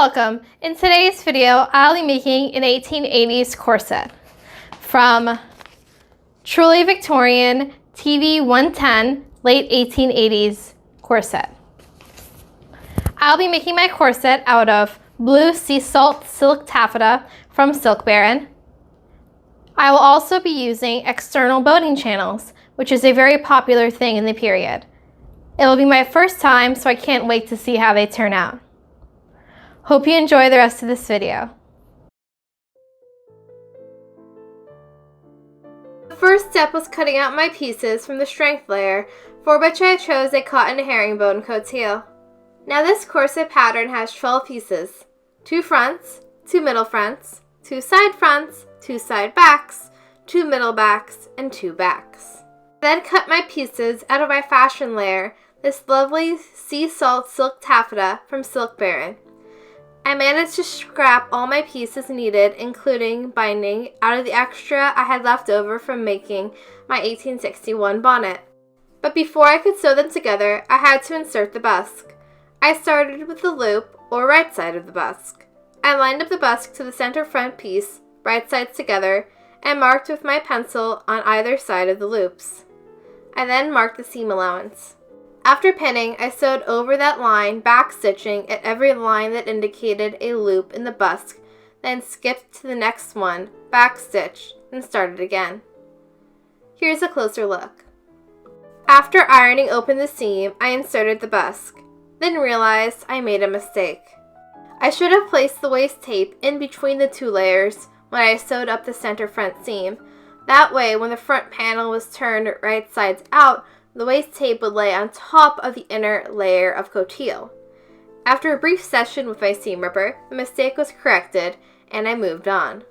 Welcome! In today's video, I'll be making an 1880s corset from Truly Victorian TV 110 Late 1880s Corset. I'll be making my corset out of blue sea salt silk taffeta from Silk Baron. I will also be using external boning channels, which is a very popular thing in the period. It will be my first time, so I can't wait to see how they turn out. Hope you enjoy the rest of this video. The first step was cutting out my pieces from the strength layer, for which I chose a cotton herringbone coutil. Now this corset pattern has 12 pieces, 2 fronts, 2 middle fronts, 2 side fronts, 2 side backs, 2 middle backs, and 2 backs. Then cut my pieces out of my fashion layer, this lovely sea salt silk taffeta from Silk Baron. I managed to scrap all my pieces needed, including binding, out of the extra I had left over from making my 1861 bonnet. But before I could sew them together, I had to insert the busk. I started with the loop, or right side of the busk. I lined up the busk to the center front piece, right sides together, and marked with my pencil on either side of the loops. I then marked the seam allowance. After pinning, I sewed over that line, back stitching at every line that indicated a loop in the busk, then skipped to the next one, back stitched, and started again. Here's a closer look. After ironing open the seam, I inserted the busk, then realized I made a mistake. I should have placed the waist tape in between the 2 layers when I sewed up the center front seam. That way, when the front panel was turned right sides out, the waist tape would lay on top of the inner layer of coutil. After a brief session with my seam ripper, the mistake was corrected and I moved on.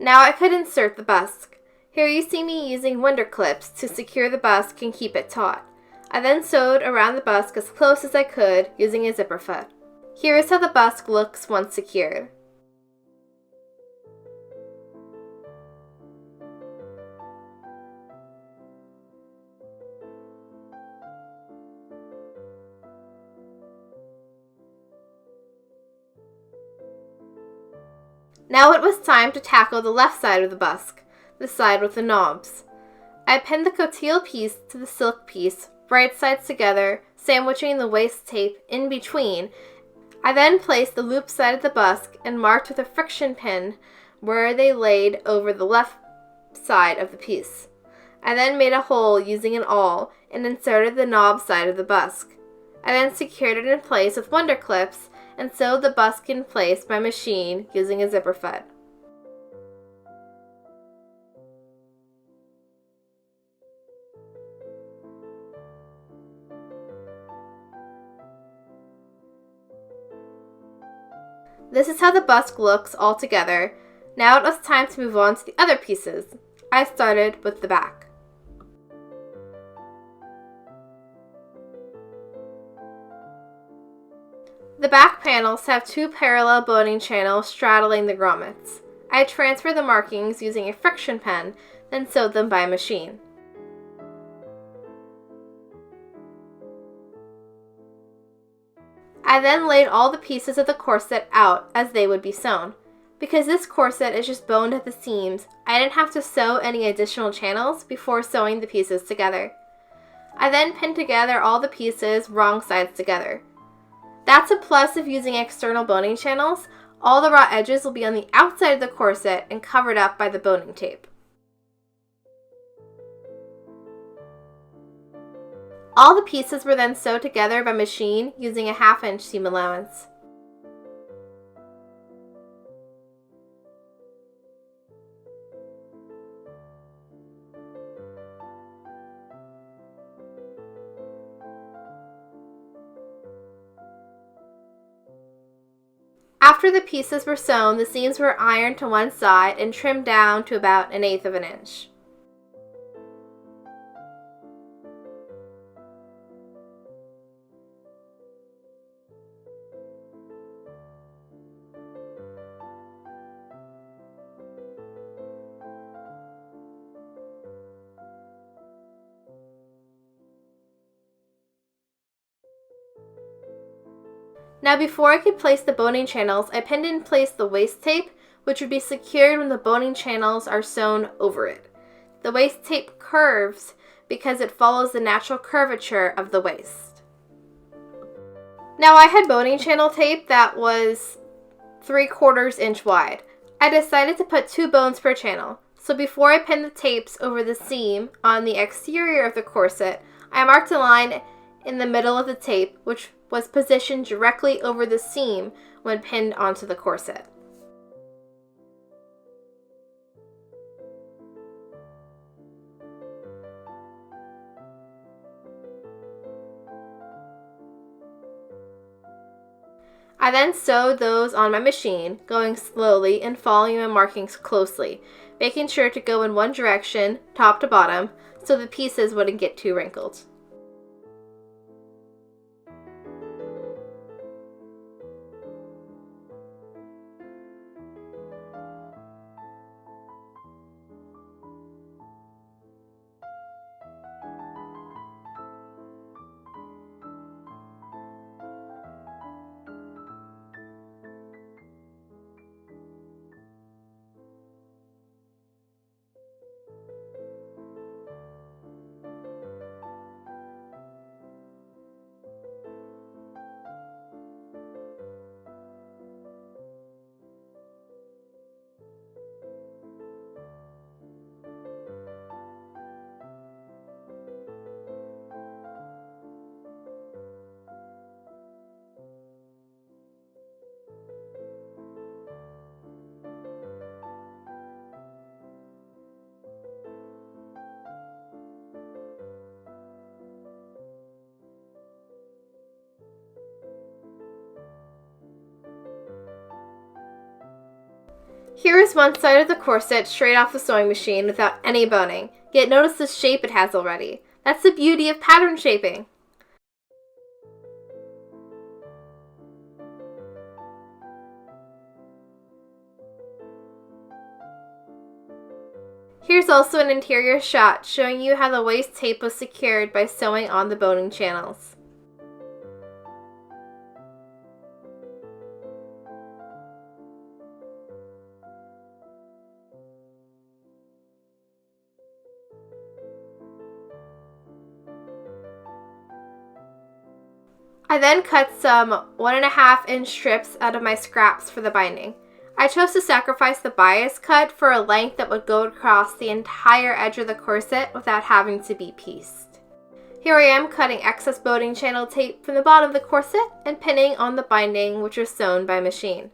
Now I could insert the busk. Here you see me using wonder clips to secure the busk and keep it taut. I then sewed around the busk as close as I could using a zipper foot. Here is how the busk looks once secured. Now it was time to tackle the left side of the busk, the side with the knobs. I pinned the coutil piece to the silk piece, right sides together, sandwiching the waist tape in between. I then placed the loop side of the busk and marked with a friction pin where they laid over the left side of the piece. I then made a hole using an awl and inserted the knob side of the busk. I then secured it in place with wonder clips and sewed the busk in place by machine using a zipper foot. This is how the busk looks all together. Now it was time to move on to the other pieces. I started with the back. The back panels have 2 parallel boning channels straddling the grommets. I transferred the markings using a friction pen, then sewed them by machine. I then laid all the pieces of the corset out as they would be sewn. Because this corset is just boned at the seams, I didn't have to sew any additional channels before sewing the pieces together. I then pinned together all the pieces wrong sides together. That's a plus of using external boning channels. All the raw edges will be on the outside of the corset and covered up by the boning tape. All the pieces were then sewed together by machine using a 1/2 inch seam allowance. After the pieces were sewn, the seams were ironed to one side and trimmed down to about 1/8 of an inch. Now before I could place the boning channels, I pinned in place the waist tape, which would be secured when the boning channels are sewn over it. The waist tape curves because it follows the natural curvature of the waist. Now I had boning channel tape that was 3/4 inch wide. I decided to put 2 bones per channel. So before I pinned the tapes over the seam on the exterior of the corset, I marked a line in the middle of the tape, which was positioned directly over the seam when pinned onto the corset. I then sewed those on my machine, going slowly and following my markings closely, making sure to go in one direction, top to bottom, so the pieces wouldn't get too wrinkled. Here is one side of the corset straight off the sewing machine without any boning, yet notice the shape it has already. That's the beauty of pattern shaping. Here's also an interior shot showing you how the waist tape was secured by sewing on the boning channels. I then cut some 1.5 inch strips out of my scraps for the binding. I chose to sacrifice the bias cut for a length that would go across the entire edge of the corset without having to be pieced. Here I am cutting excess boning channel tape from the bottom of the corset and pinning on the binding, which was sewn by machine.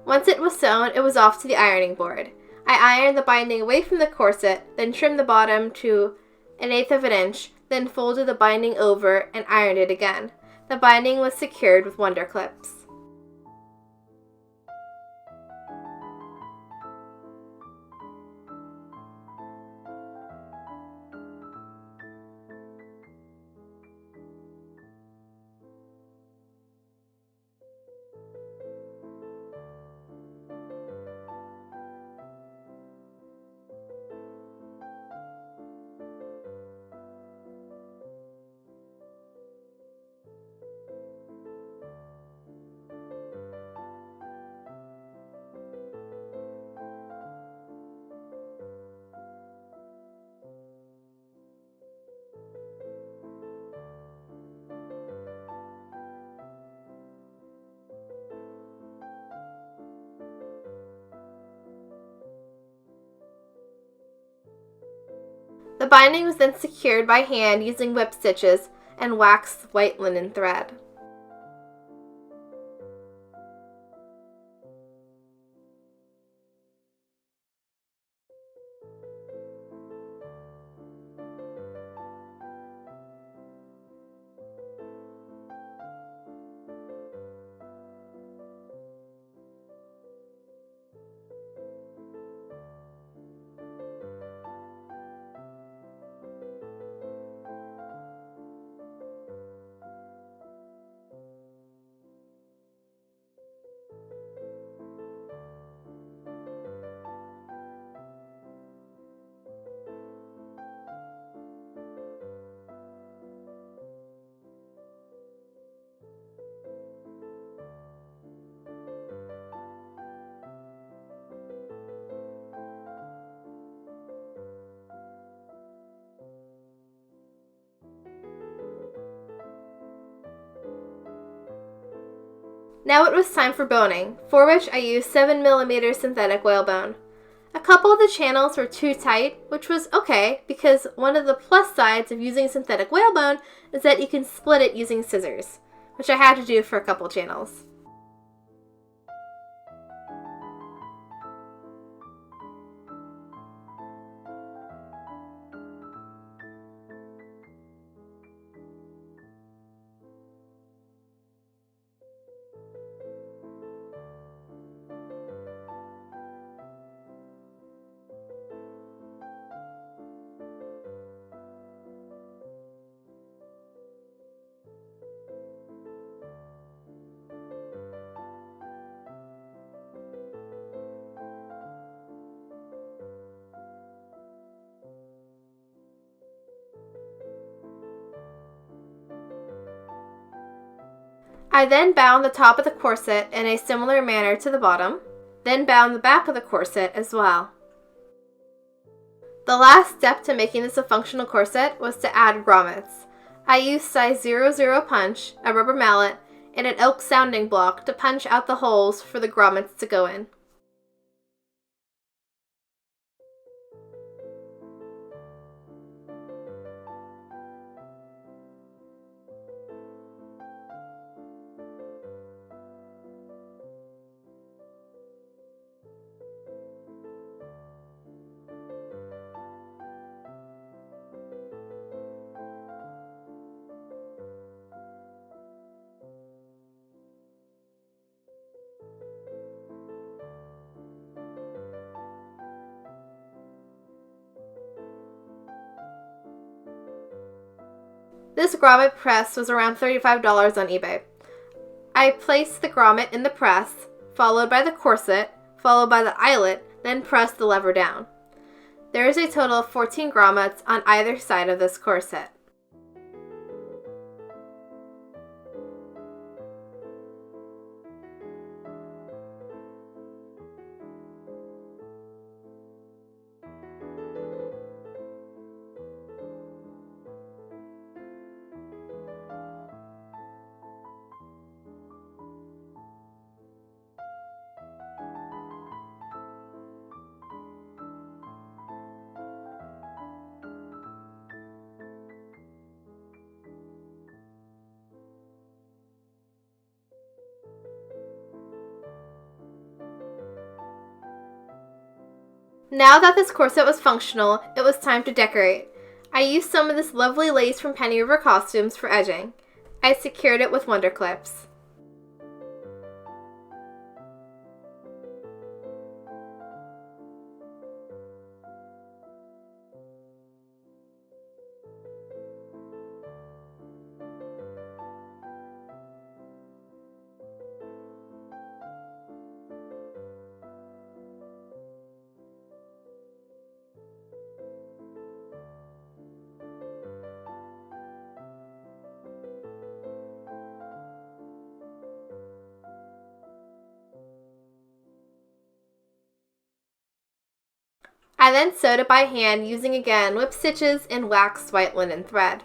Once it was sewn, it was off to the ironing board. I ironed the binding away from the corset, then trimmed the bottom to 1/8 of an inch, then folded the binding over and ironed it again. The binding was secured with wonder clips. The binding was then secured by hand using whip stitches and waxed white linen thread. Now it was time for boning, for which I used 7mm synthetic whalebone. A couple of the channels were too tight, which was okay because one of the plus sides of using synthetic whalebone is that you can split it using scissors, which I had to do for a couple channels. I then bound the top of the corset in a similar manner to the bottom, then bound the back of the corset as well. The last step to making this a functional corset was to add grommets. I used size 00 punch, a rubber mallet, and an elk sounding block to punch out the holes for the grommets to go in. This grommet press was around $35 on eBay. I placed the grommet in the press, followed by the corset, followed by the eyelet, then pressed the lever down. There is a total of 14 grommets on either side of this corset. Now that this corset was functional, it was time to decorate. I used some of this lovely lace from Penny River Costumes for edging. I secured it with wonder clips. I then sewed it by hand using again whip stitches and waxed white linen thread.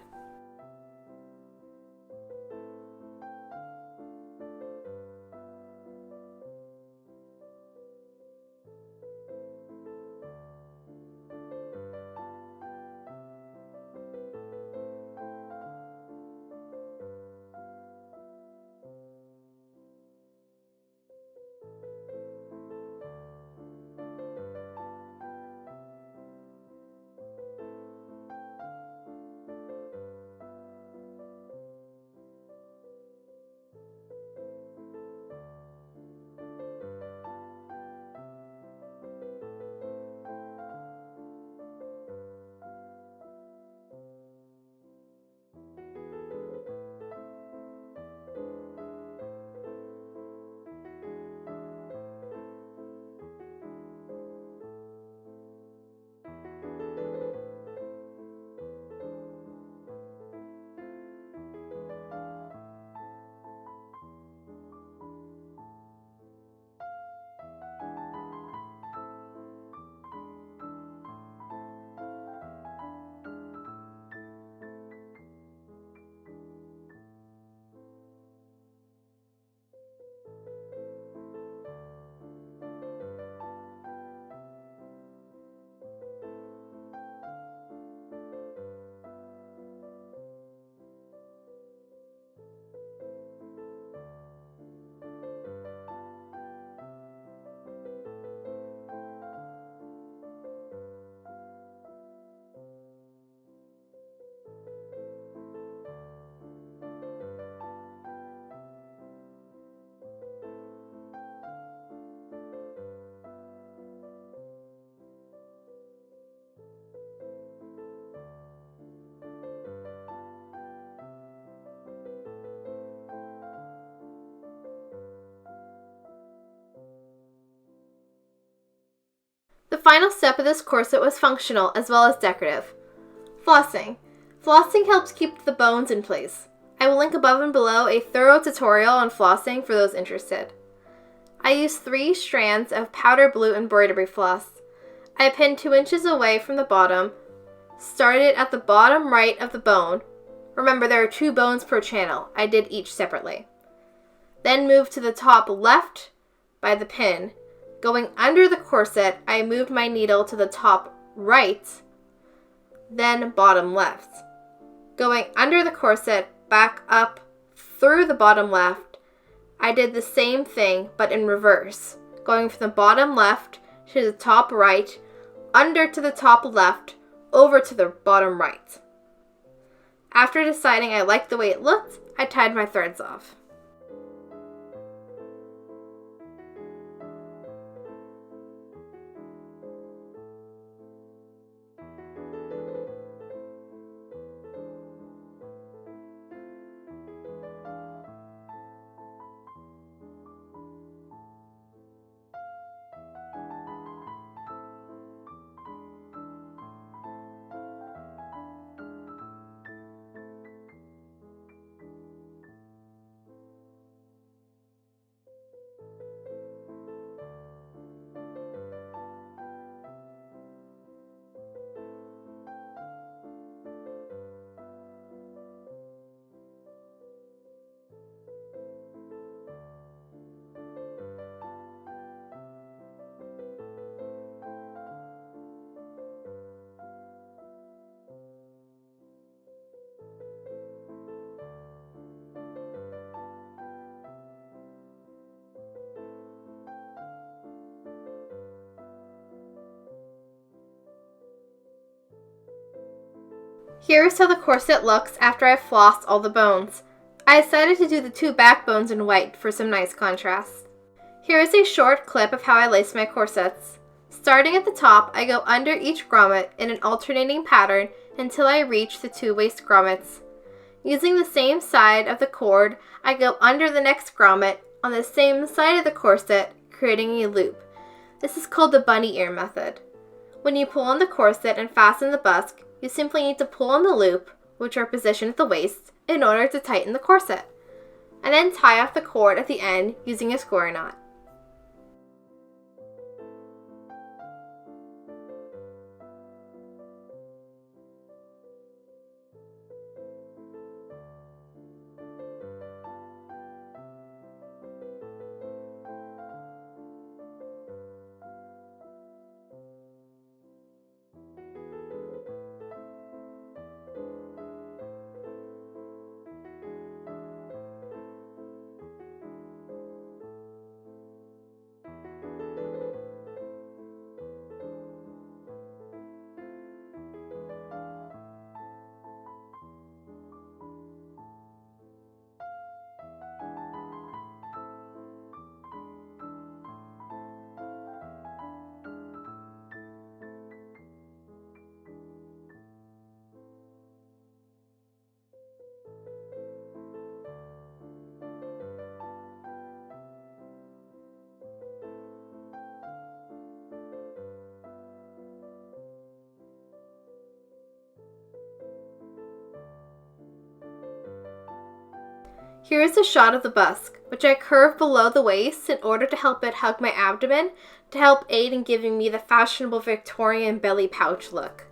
final step of this corset was functional as well as decorative. Flossing. Flossing helps keep the bones in place. I will link above and below a thorough tutorial on flossing for those interested. I used 3 strands of powder blue embroidery floss. I pinned 2 inches away from the bottom, started at the bottom right of the bone. Remember, there are 2 bones per channel. I did each separately. Then moved to the top left by the pin. Going under the corset, I moved my needle to the top right, then bottom left. Going under the corset, back up through the bottom left, I did the same thing but in reverse, going from the bottom left to the top right, under to the top left, over to the bottom right. After deciding I liked the way it looked, I tied my threads off. Here is how the corset looks after I've flossed all the bones. I decided to do the 2 backbones in white for some nice contrast. Here is a short clip of how I lace my corsets. Starting at the top, I go under each grommet in an alternating pattern until I reach the 2 waist grommets. Using the same side of the cord, I go under the next grommet on the same side of the corset, creating a loop. This is called the bunny ear method. When you pull on the corset and fasten the busk, you simply need to pull on the loop, which are positioned at the waist, in order to tighten the corset, and then tie off the cord at the end using a square knot. Here is a shot of the busk, which I curve below the waist in order to help it hug my abdomen to help aid in giving me the fashionable Victorian belly pouch look.